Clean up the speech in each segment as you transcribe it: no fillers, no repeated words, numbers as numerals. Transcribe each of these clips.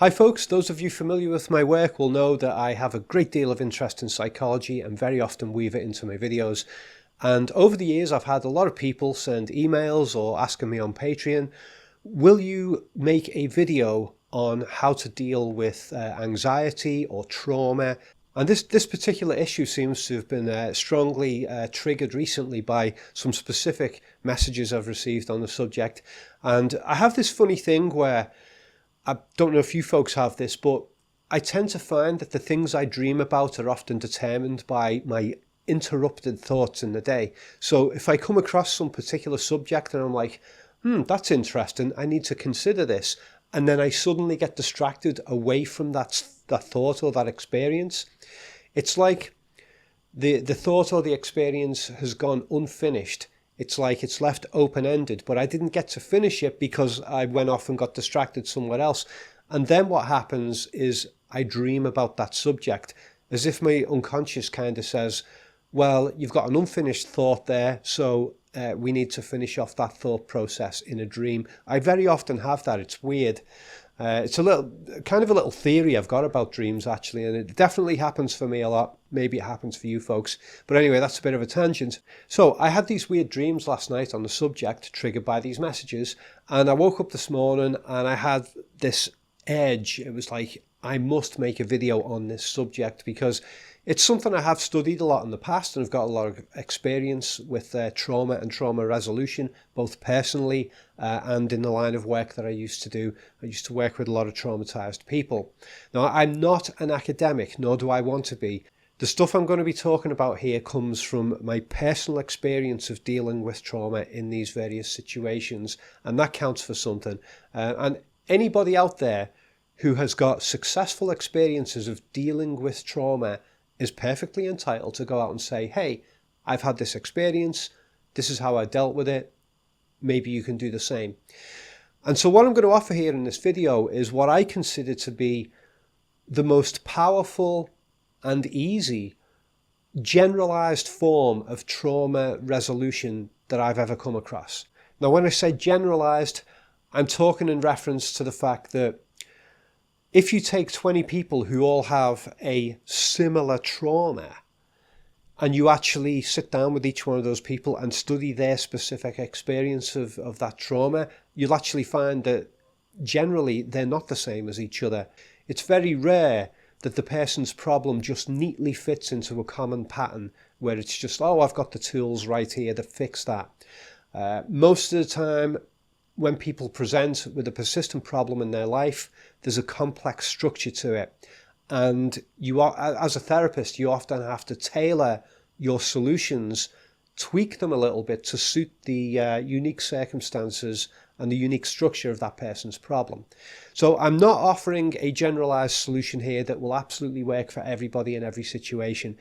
Hi folks, those of you familiar with my work will know that I have a great deal of interest in psychology and very often weave it into my videos. And over the years I've had a lot of people send emails or asking me on Patreon, will you make a video on how to deal with anxiety or trauma? And this particular issue seems to have been strongly triggered recently by some specific messages I've received on the subject. And I have this funny thing where I don't know if you folks have this, but I tend to find that the things I dream about are often determined by my interrupted thoughts in the day. So if I come across some particular subject and I'm like, that's interesting, I need to consider this, and then I suddenly get distracted away from that thought or that experience, it's like the thought or the experience has gone unfinished. It's like it's left open-ended, but I didn't get to finish it because I went off and got distracted somewhere else. And then what happens is I dream about that subject, as if my unconscious kind of says, well, you've got an unfinished thought there, so we need to finish off that thought process in a dream. I very often have that. It's weird. It's a little theory I've got about dreams, actually, and it definitely happens for me a lot. Maybe it happens for you folks. But anyway, that's a bit of a tangent. So I had these weird dreams last night on the subject, triggered by these messages, and I woke up this morning and I had this urge. It was like, I must make a video on this subject because it's something I have studied a lot in the past, and I've got a lot of experience with trauma and trauma resolution, both personally and in the line of work that I used to do. I used to work with a lot of traumatized people. Now, I'm not an academic, nor do I want to be. The stuff I'm going to be talking about here comes from my personal experience of dealing with trauma in these various situations, and that counts for something. And anybody out there who has got successful experiences of dealing with trauma is perfectly entitled to go out and say, hey, I've had this experience, this is how I dealt with it, maybe you can do the same. And so what I'm going to offer here in this video is what I consider to be the most powerful and easy generalized form of trauma resolution that I've ever come across. Now, when I say generalized, I'm talking in reference to the fact that if you take 20 people who all have a similar trauma and you actually sit down with each one of those people and study their specific experience of that trauma, you'll actually find that generally they're not the same as each other. It's very rare that the person's problem just neatly fits into a common pattern where it's just, oh, I've got the tools right here to fix that. Most of the time, when people present with a persistent problem in their life, there's a complex structure to it. And you are, as a therapist, you often have to tailor your solutions, tweak them a little bit to suit the unique circumstances and the unique structure of that person's problem. So I'm not offering a generalized solution here that will absolutely work for everybody in every situation.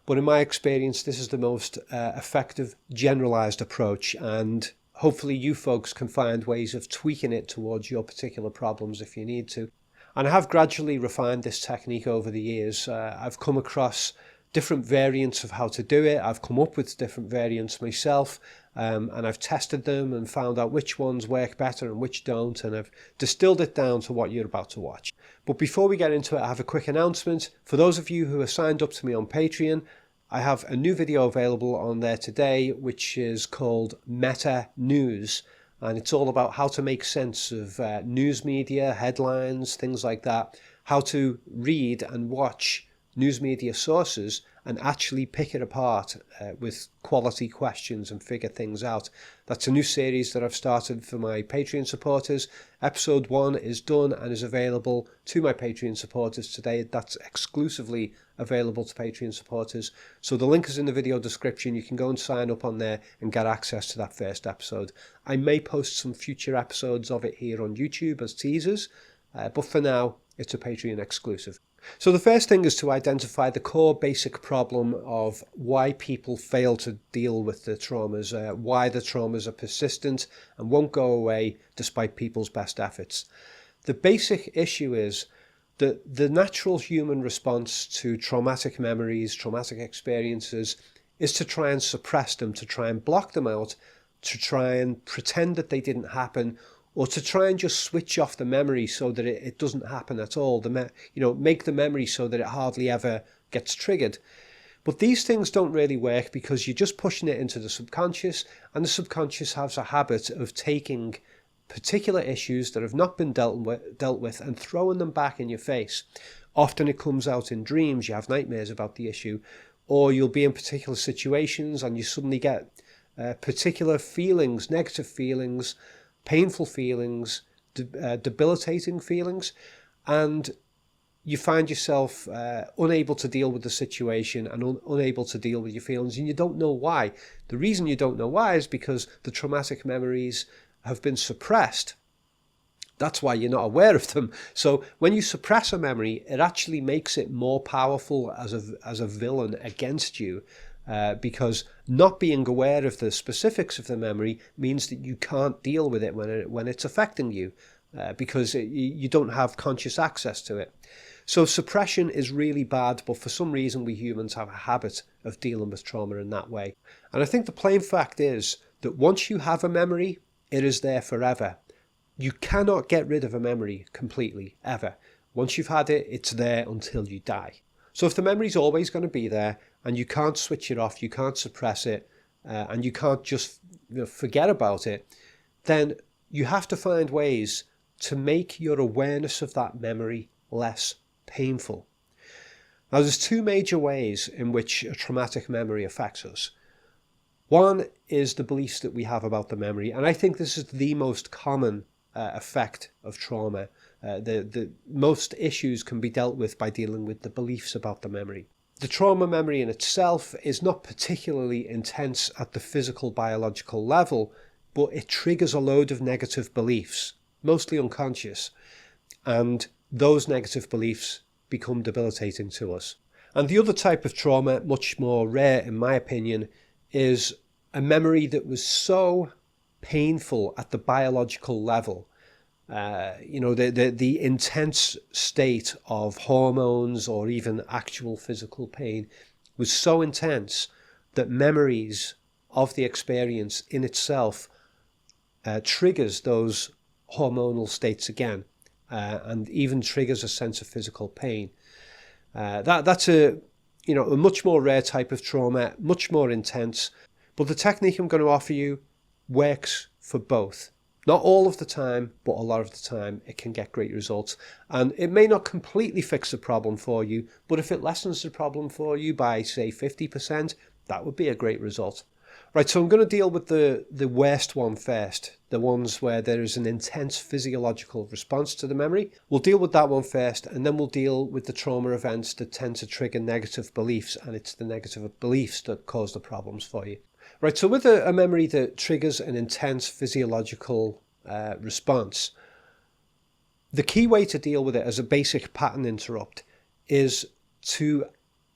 But in my experience, this is the most effective generalized approach, and hopefully you folks can find ways of tweaking it towards your particular problems if you need to. And I have gradually refined this technique over the years. I've come across different variants of how to do it. I've come up with different variants myself, and I've tested them and found out which ones work better and which don't, and I've distilled it down to what you're about to watch. But before we get into it, I have a quick announcement. For those of you who are signed up to me on Patreon, I have a new video available on there today, which is called Meta News, and it's all about how to make sense of news media, headlines, things like that, how to read and watch news media sources and actually pick it apart with quality questions and figure things out. That's a new series that I've started for my Patreon supporters. Episode 1 is done and is available to my Patreon supporters today. That's exclusively available to Patreon supporters. So the link is in the video description. You can go and sign up on there and get access to that first episode. I may post some future episodes of it here on YouTube as teasers, but for now, it's a Patreon exclusive. So the first thing is to identify the core basic problem of why people fail to deal with the traumas, why the traumas are persistent and won't go away despite people's best efforts. The basic issue is that the natural human response to traumatic memories, traumatic experiences, is to try and suppress them, to try and block them out, to try and pretend that they didn't happen, or to try and just switch off the memory so that it doesn't happen at all. Make the memory so that it hardly ever gets triggered. But these things don't really work because you're just pushing it into the subconscious, and the subconscious has a habit of taking particular issues that have not been dealt with and throwing them back in your face. Often it comes out in dreams. You have nightmares about the issue, or you'll be in particular situations and you suddenly get particular feelings, negative feelings, painful feelings, debilitating feelings, and you find yourself unable to deal with the situation and unable to deal with your feelings, and you don't know why. The reason you don't know why is because the traumatic memories have been suppressed. That's why you're not aware of them. So when you suppress a memory, it actually makes it more powerful as a villain against you, because not being aware of the specifics of the memory means that you can't deal with it when it's affecting you, because you don't have conscious access to it. So suppression is really bad, but for some reason we humans have a habit of dealing with trauma in that way. And I think the plain fact is that once you have a memory, it is there forever. You cannot get rid of a memory completely, ever. Once you've had it, it's there until you die. So if the memory's always going to be there and you can't switch it off, you can't suppress it, and you can't just forget about it, then you have to find ways to make your awareness of that memory less painful. Now, there's two major ways in which a traumatic memory affects us. One is the beliefs that we have about the memory, and I think this is the most common effect of trauma. The most issues can be dealt with by dealing with the beliefs about the memory. The trauma memory in itself is not particularly intense at the physical biological level, but it triggers a load of negative beliefs, mostly unconscious, and those negative beliefs become debilitating to us. And the other type of trauma, much more rare in my opinion, is a memory that was so painful at the biological level. The intense state of hormones or even actual physical pain was so intense that memories of the experience in itself triggers those hormonal states again, and even triggers a sense of physical pain. That's a much more rare type of trauma, much more intense. But the technique I'm going to offer you works for both. Not all of the time, but a lot of the time it can get great results. And it may not completely fix the problem for you, but if it lessens the problem for you by, say, 50%, that would be a great result. Right, so I'm going to deal with the worst one first, the ones where there is an intense physiological response to the memory. We'll deal with that one first, and then we'll deal with the trauma events that tend to trigger negative beliefs, and it's the negative beliefs that cause the problems for you. Right, so with a memory that triggers an intense physiological response, the key way to deal with it as a basic pattern interrupt is to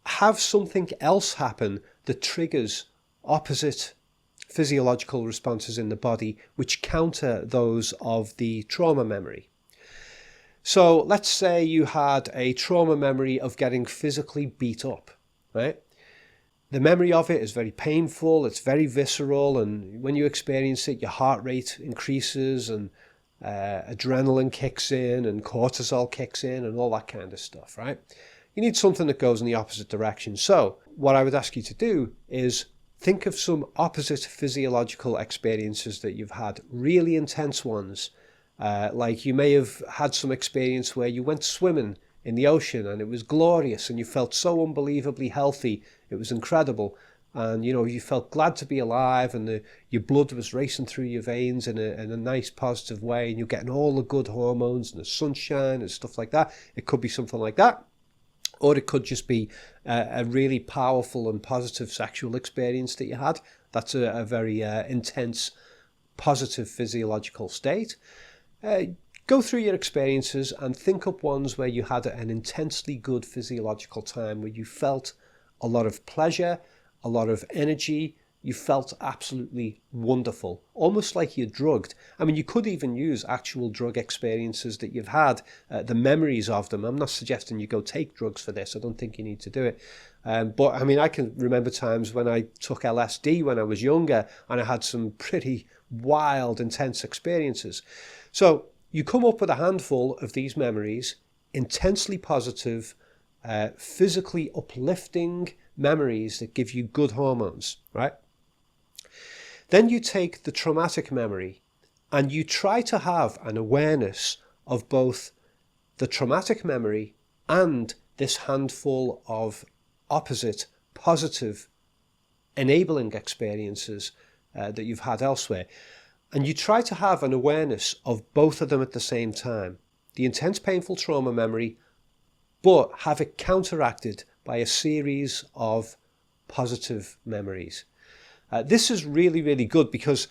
have something else happen that triggers opposite physiological responses in the body which counter those of the trauma memory. So let's say you had a trauma memory of getting physically beat up, right? The memory of it is very painful, it's very visceral, and when you experience it, your heart rate increases and adrenaline kicks in and cortisol kicks in and all that kind of stuff, right? You need something that goes in the opposite direction. So what I would ask you to do is think of some opposite physiological experiences that you've had, really intense ones. Like you may have had some experience where you went swimming in the ocean and it was glorious and you felt so unbelievably healthy. It was incredible. And, you felt glad to be alive and your blood was racing through your veins in a nice positive way, and you're getting all the good hormones and the sunshine and stuff like that. It could be something like that. Or it could just be a really powerful and positive sexual experience that you had. That's a very intense, positive physiological state. Go through your experiences and think up ones where you had an intensely good physiological time, where you felt a lot of pleasure, a lot of energy. You felt absolutely wonderful, almost like you're drugged. I mean, you could even use actual drug experiences that you've had, the memories of them. I'm not suggesting you go take drugs for this. I don't think you need to do it. But I mean, I can remember times when I took LSD when I was younger and I had some pretty wild, intense experiences. So you come up with a handful of these memories, intensely positive, physically uplifting memories that give you good hormones, right? Then you take the traumatic memory and you try to have an awareness of both the traumatic memory and this handful of opposite, positive, enabling experiences that you've had elsewhere. And you try to have an awareness of both of them at the same time. The intense painful trauma memory, but have it counteracted by a series of positive memories. This is really, really good, because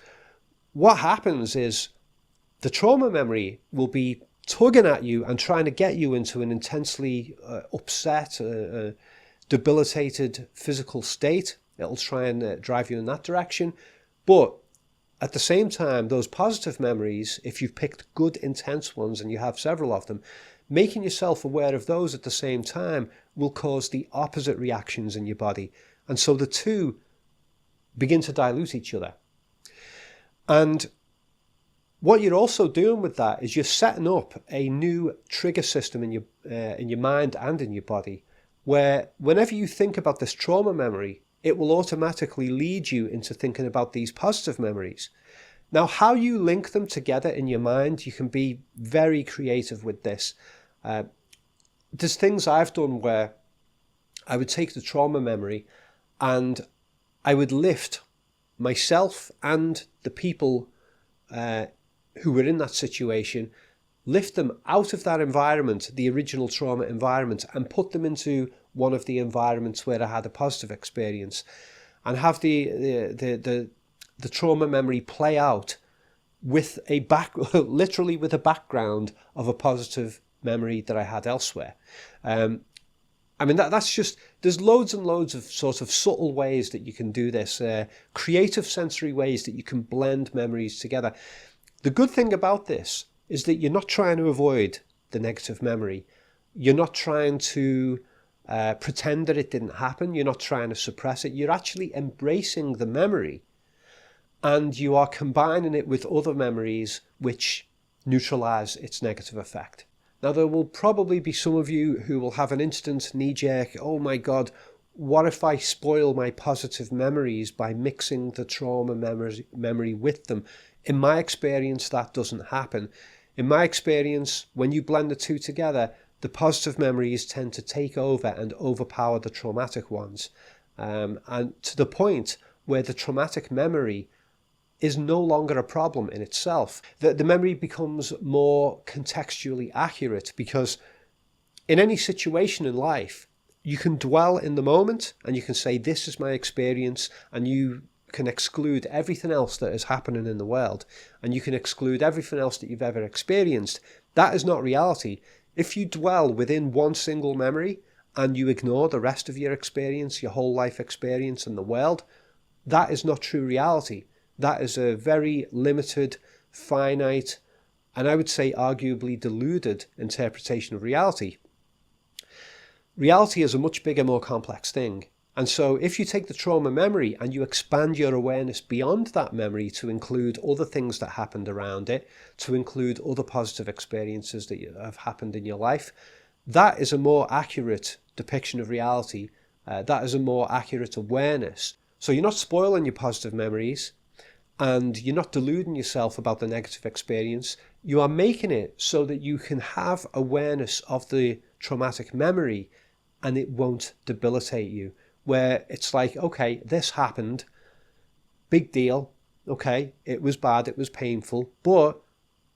what happens is the trauma memory will be tugging at you and trying to get you into an intensely upset, debilitated physical state. It'll try and drive you in that direction. But at the same time, those positive memories, if you've picked good, intense ones, and you have several of them, making yourself aware of those at the same time will cause the opposite reactions in your body. And so the two begin to dilute each other. And what you're also doing with that is you're setting up a new trigger system in your mind and in your body, where whenever you think about this trauma memory, it will automatically lead you into thinking about these positive memories. Now, how you link them together in your mind, you can be very creative with this. There's things I've done where I would take the trauma memory and I would lift myself and the people who were in that situation, lift them out of that environment, the original trauma environment, and put them into one of the environments where I had a positive experience, and have the trauma memory play out with literally with a background of a positive memory that I had elsewhere. I mean, that's just, there's loads and loads of sort of subtle ways that you can do this, creative sensory ways that you can blend memories together. The good thing about this is that you're not trying to avoid the negative memory. You're not trying to pretend that it didn't happen. You're not trying to suppress it. You're actually embracing the memory, and you are combining it with other memories which neutralize its negative effect. Now, there will probably be some of you who will have an instant knee-jerk, oh my God, what if I spoil my positive memories by mixing the trauma memory with them? In my experience, that doesn't happen. In my experience, when you blend the two together, the positive memories tend to take over and overpower the traumatic ones. And to the point where the traumatic memory is no longer a problem in itself. The memory becomes more contextually accurate, because in any situation in life, you can dwell in the moment and you can say, this is my experience, and you can exclude everything else that is happening in the world, and you can exclude everything else that you've ever experienced. That is not reality. If you dwell within one single memory and you ignore the rest of your experience, your whole life experience in the world, that is not true reality. That is a very limited, finite, and I would say arguably deluded interpretation of reality. Reality is a much bigger, more complex thing. And so if you take the trauma memory and you expand your awareness beyond that memory to include other things that happened around it, to include other positive experiences that have happened in your life, that is a more accurate depiction of reality. That is a more accurate awareness. So you're not spoiling your positive memories, and you're not deluding yourself about the negative experience. You are making it so that you can have awareness of the traumatic memory and it won't debilitate you. Where it's like, okay, this happened, big deal, okay, it was bad, it was painful, but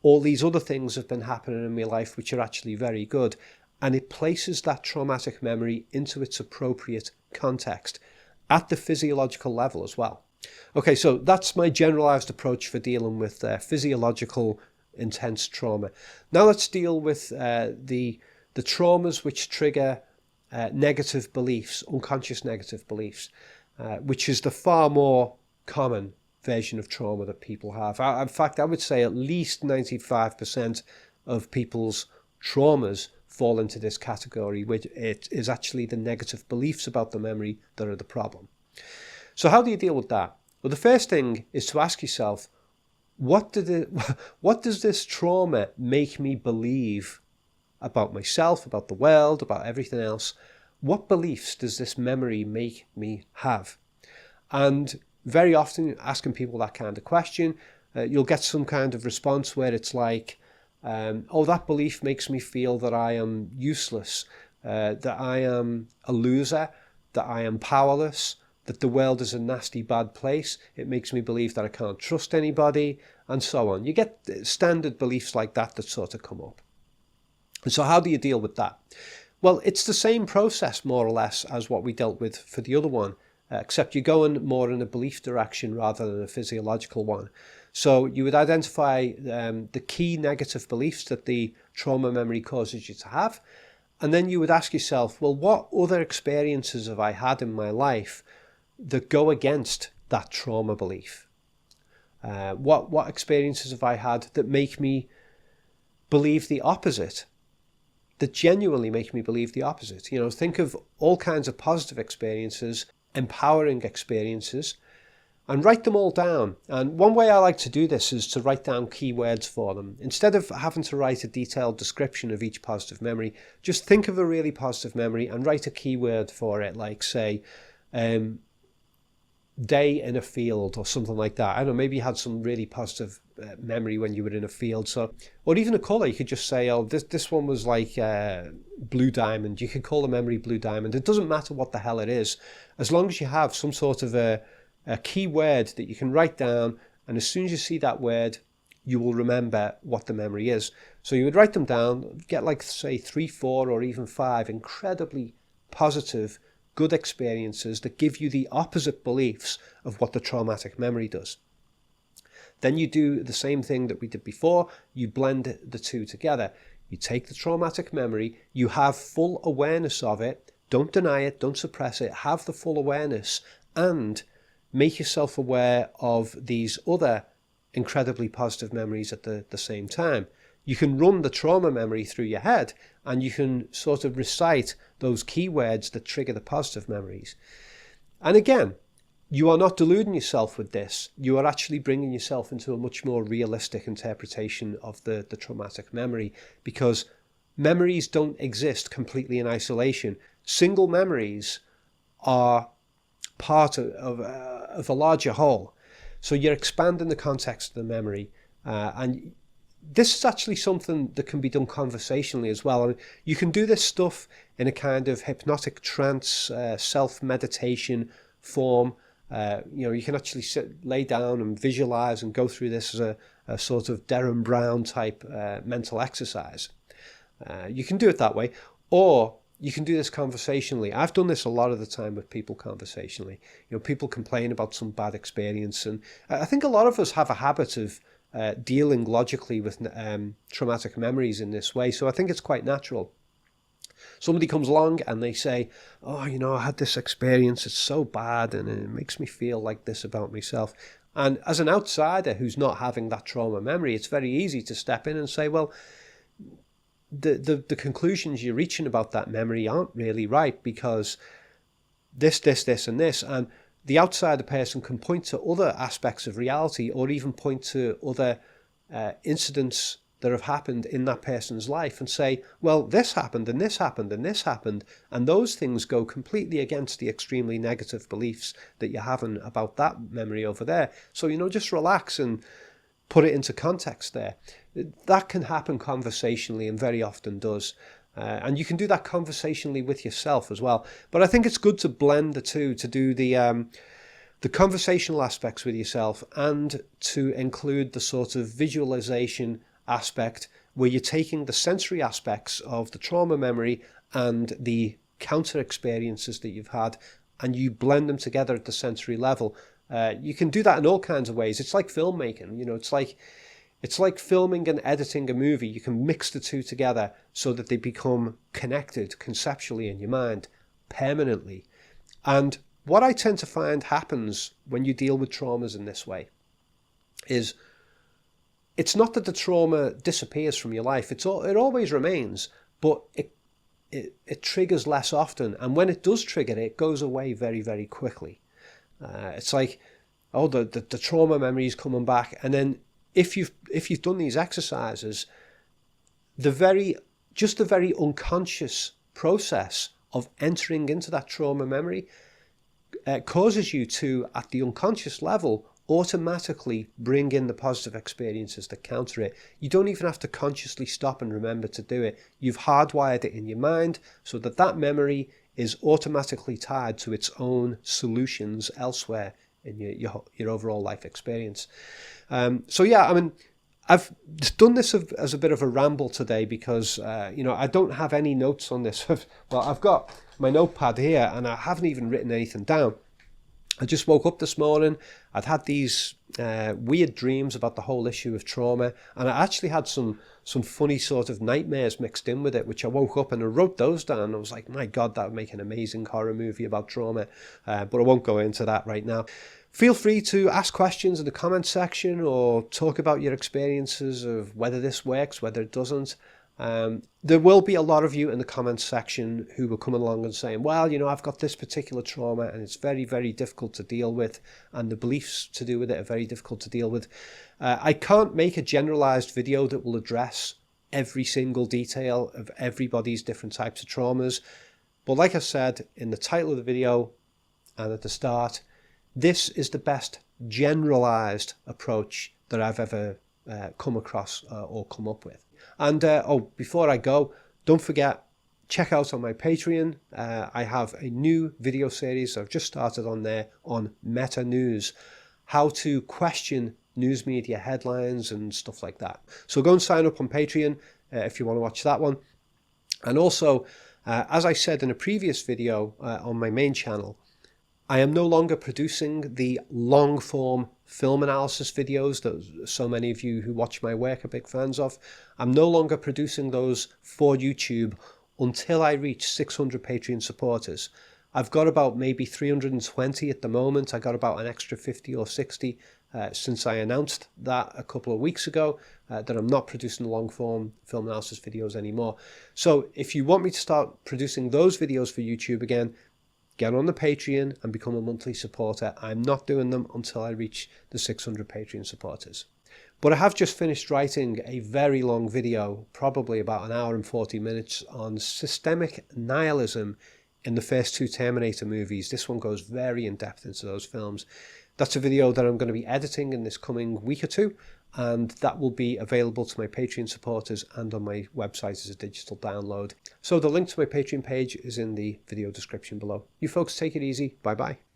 all these other things have been happening in my life which are actually very good. And it places that traumatic memory into its appropriate context at the physiological level as well. Okay, so that's my generalized approach for dealing with physiological intense trauma. Now let's deal with the traumas which trigger negative beliefs, unconscious negative beliefs, which is the far more common version of trauma that people have. In fact, I would say at least 95% of people's traumas fall into this category, which it is actually the negative beliefs about the memory that are the problem. So how do you deal with that? Well, the first thing is to ask yourself, what does this trauma make me believe about myself, about the world, about everything else? What beliefs does this memory make me have? And very often asking people that kind of question, you'll get some kind of response where it's like, oh, that belief makes me feel that I am useless, that I am a loser, that I am powerless, that the world is a nasty, bad place. It makes me believe that I can't trust anybody, and so on. You get standard beliefs like that that sort of come up. And so how do you deal with that? Well, it's the same process, more or less, as what we dealt with for the other one, except you're going more in a belief direction rather than a physiological one. So you would identify the key negative beliefs that the trauma memory causes you to have, and then you would ask yourself, well, what other experiences have I had in my life that go against that trauma belief? What experiences have I had that make me believe the opposite? That genuinely make me believe the opposite. You know, think of all kinds of positive experiences, empowering experiences, and write them all down. And one way I like to do this is to write down keywords for them. Instead of having to write a detailed description of each positive memory, just think of a really positive memory and write a keyword for it, like say, day in a field or something like that. I don't know, maybe you had some really positive memory when you were in a field. So, or even a colour, you could just say, oh, this one was like blue diamond. You could call the memory blue diamond. It doesn't matter what the hell it is, as long as you have some sort of a key word that you can write down, and as soon as you see that word, you will remember what the memory is. So you would write them down, get like say 3, 4 or even 5 incredibly positive, good experiences that give you the opposite beliefs of what the traumatic memory does. Then you do the same thing that we did before. You blend the two together. You take the traumatic memory, you have full awareness of it, don't deny it, don't suppress it, have the full awareness, and make yourself aware of these other incredibly positive memories at the same time. You can run the trauma memory through your head, and you can sort of recite those keywords that trigger the positive memories. And again, you are not deluding yourself with this. You are actually bringing yourself into a much more realistic interpretation of the traumatic memory, because memories don't exist completely in isolation. Single memories are part of a larger whole. So you're expanding the context of the memory, and this is actually something that can be done conversationally as well. I mean, you can do this stuff in a kind of hypnotic trance, self-meditation form. You can actually lay down and visualize and go through this as a sort of Derren Brown type mental exercise. You can do it that way, or you can do this conversationally. I've done this a lot of the time with people conversationally. You know, people complain about some bad experience, and I think a lot of us have a habit of dealing logically with traumatic memories in this way. So I think it's quite natural. Somebody comes along and they say, oh, I had this experience, it's so bad, and it makes me feel like this about myself. And as an outsider who's not having that trauma memory, it's very easy to step in and say, well, the conclusions you're reaching about that memory aren't really right, because this, and this. And the outsider person can point to other aspects of reality, or even point to other incidents that have happened in that person's life and say, well, this happened, and this happened, and this happened. And those things go completely against the extremely negative beliefs that you're having about that memory over there. So, just relax and put it into context there. That can happen conversationally, and very often does. And you can do that conversationally with yourself as well. But I think it's good to blend the two, to do the conversational aspects with yourself, and to include the sort of visualization aspect where you're taking the sensory aspects of the trauma memory and the counter experiences that you've had, and you blend them together at the sensory level. You can do that in all kinds of ways. It's like filmmaking. It's like filming and editing a movie. You can mix the two together so that they become connected conceptually in your mind permanently. And what I tend to find happens when you deal with traumas in this way is, it's not that the trauma disappears from your life. It always remains, but it triggers less often. And when it does trigger, it goes away very, very quickly. It's like, oh, the trauma memory is coming back, and then if you've done these exercises, the very unconscious process of entering into that trauma memory causes you to, at the unconscious level, automatically bring in the positive experiences that counter it. You don't even have to consciously stop and remember to do it. You've hardwired it in your mind so that that memory is automatically tied to its own solutions elsewhere in your overall life experience. So yeah, I mean, I've done this as a bit of a ramble today because, I don't have any notes on this. Well, I've got my notepad here and I haven't even written anything down. I just woke up this morning. I'd had these weird dreams about the whole issue of trauma, and I actually had some funny sort of nightmares mixed in with it, which I woke up and I wrote those down. I was like, my God, that would make an amazing horror movie about trauma, but I won't go into that right now. Feel free to ask questions in the comment section or talk about your experiences of whether this works, whether it doesn't. There will be a lot of you in the comments section who will come along and saying, well, I've got this particular trauma and it's very, very difficult to deal with, and the beliefs to do with it are very difficult to deal with. I can't make a generalized video that will address every single detail of everybody's different types of traumas. But like I said in the title of the video and at the start, this is the best generalized approach that I've ever come across or come up with. And before I go, don't forget, check out on my Patreon. I have a new video series I've just started on there on meta news, how to question news media headlines and stuff like that. So go and sign up on Patreon if you want to watch that one. And also, as I said in a previous video on my main channel, I am no longer producing the long form film analysis videos that so many of you who watch my work are big fans of. I'm no longer producing those for YouTube until I reach 600 Patreon supporters. I've got about maybe 320 at the moment. I got about an extra 50 or 60 since I announced that a couple of weeks ago, that I'm not producing long form film analysis videos anymore. So if you want me to start producing those videos for YouTube again, get on the Patreon and become a monthly supporter. I'm not doing them until I reach the 600 Patreon supporters. But I have just finished writing a very long video, probably about an hour and 40 minutes, on systemic nihilism in the first two Terminator movies. This one goes very in depth into those films. That's a video that I'm going to be editing in this coming week or two, and that will be available to my Patreon supporters and on my website as a digital download. So the link to my Patreon page is in the video description below. You folks take it easy. Bye bye.